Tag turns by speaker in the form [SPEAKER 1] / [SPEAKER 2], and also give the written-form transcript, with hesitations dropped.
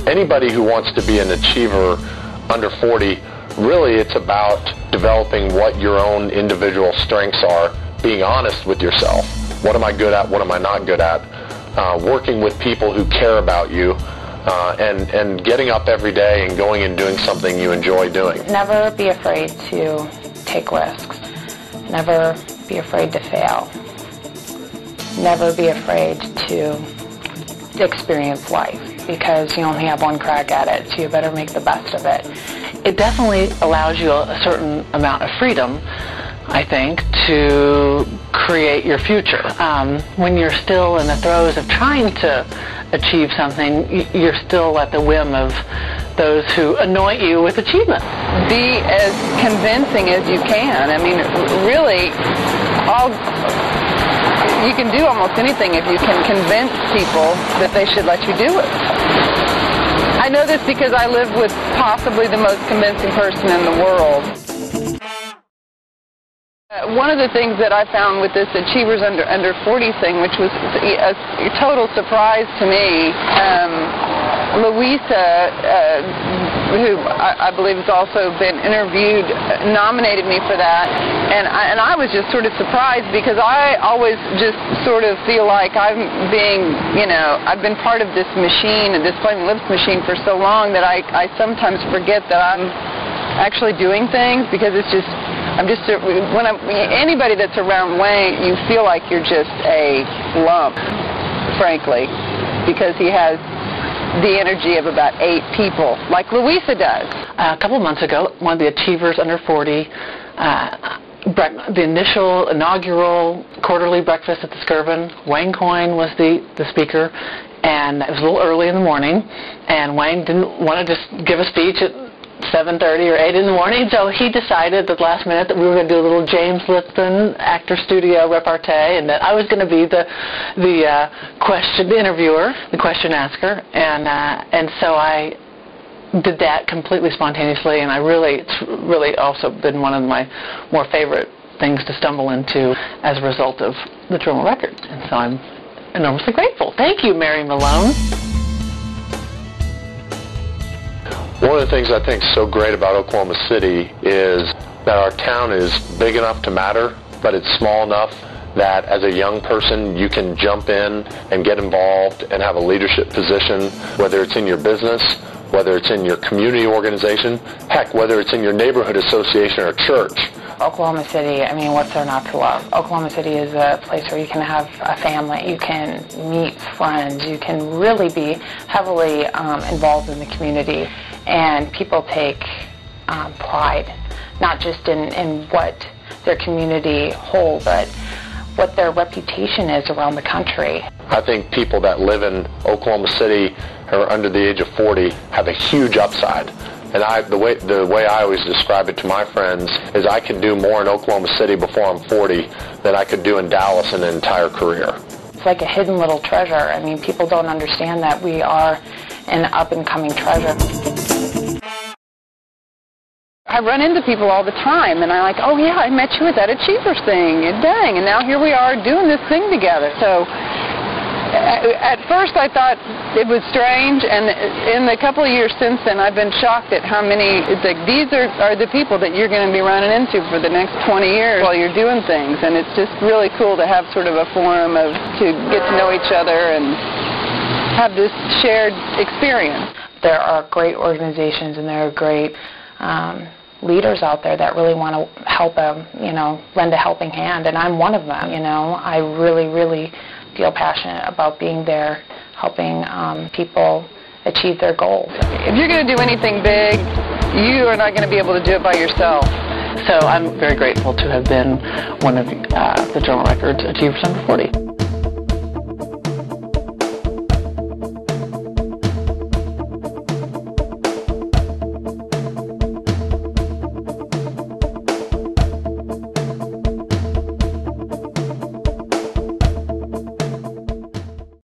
[SPEAKER 1] Anybody who wants to be an achiever under 40, really it's about developing what your own individual strengths are, being honest with yourself. What am I good at? What am I not good at? Working with people who care about you, and getting up every day and going and doing something you enjoy doing.
[SPEAKER 2] Never be afraid to take risks. Never be afraid to fail. Never be afraid to experience life, because you only have one crack at it, so you better make the best of it.
[SPEAKER 3] It definitely allows you a certain amount of freedom, I think, to create your future. When you're still in the throes of trying to achieve something, you're still at the whim of those who anoint you with achievement.
[SPEAKER 4] Be as convincing as you can. I mean, really, you can do almost anything if you can convince people that they should let you do it. I know this because I live with possibly the most convincing person in the world. One of the things that I found with this Achievers Under 40 thing, which was a total surprise to me, Louisa, who I believe has also been interviewed, nominated me for that, and I was just sort of surprised, because I always just sort of feel like I'm being, I've been part of this machine, this Flaming Lips machine, for so long that I sometimes forget that I'm actually doing things, because it's just, anybody that's around Wayne, you feel like you're just a lump, frankly, because he has the energy of about 8 people, like Louisa does.
[SPEAKER 3] A couple of months ago, one of the Achievers Under 40, the initial inaugural quarterly breakfast at the Skirvin, Wayne Coyne was the speaker, and it was a little early in the morning, and Wayne didn't want to just give a speech at 7:30 or 8 in the morning, so he decided at the last minute that we were going to do a little James Lipton actor studio repartee, and that I was going to be the interviewer, the question asker, and so I did that completely spontaneously, and it's really also been one of my more favorite things to stumble into as a result of the Journal Record, and so I'm enormously grateful. Thank you, Mary Malone.
[SPEAKER 1] One of the things I think is so great about Oklahoma City is that our town is big enough to matter, but it's small enough that as a young person you can jump in and get involved and have a leadership position, whether it's in your business, whether it's in your community organization, heck, whether it's in your neighborhood association or church.
[SPEAKER 2] Oklahoma City, I mean, what's there not to love? Oklahoma City is a place where you can have a family, you can meet friends, you can really be heavily involved in the community, and people take pride, not just in what their community holds, but what their reputation is around the country.
[SPEAKER 1] I think people that live in Oklahoma City who are under the age of 40 have a huge upside. And the way I always describe it to my friends is I can do more in Oklahoma City before I'm 40 than I could do in Dallas in an entire career.
[SPEAKER 2] It's like a hidden little treasure. I mean, people don't understand that we are an up-and-coming treasure.
[SPEAKER 4] I run into people all the time, and I'm like, oh yeah, I met you at that Achievers thing, and dang, and now here we are doing this thing together. So at first I thought it was strange, and in the couple of years since then I've been shocked at how many, it's like, these are the people that you're going to be running into for the next 20 years while you're doing things, and it's just really cool to have sort of a forum to get to know each other and have this shared experience.
[SPEAKER 2] There are great organizations, and there are great leaders out there that really want to help them, lend a helping hand, and I'm one of them. I really, really feel passionate about being there, helping people achieve their goals.
[SPEAKER 4] If you're going to do anything big, you are not going to be able to do it by yourself.
[SPEAKER 3] So I'm very grateful to have been one of the Journal Record's Achievers Under 40.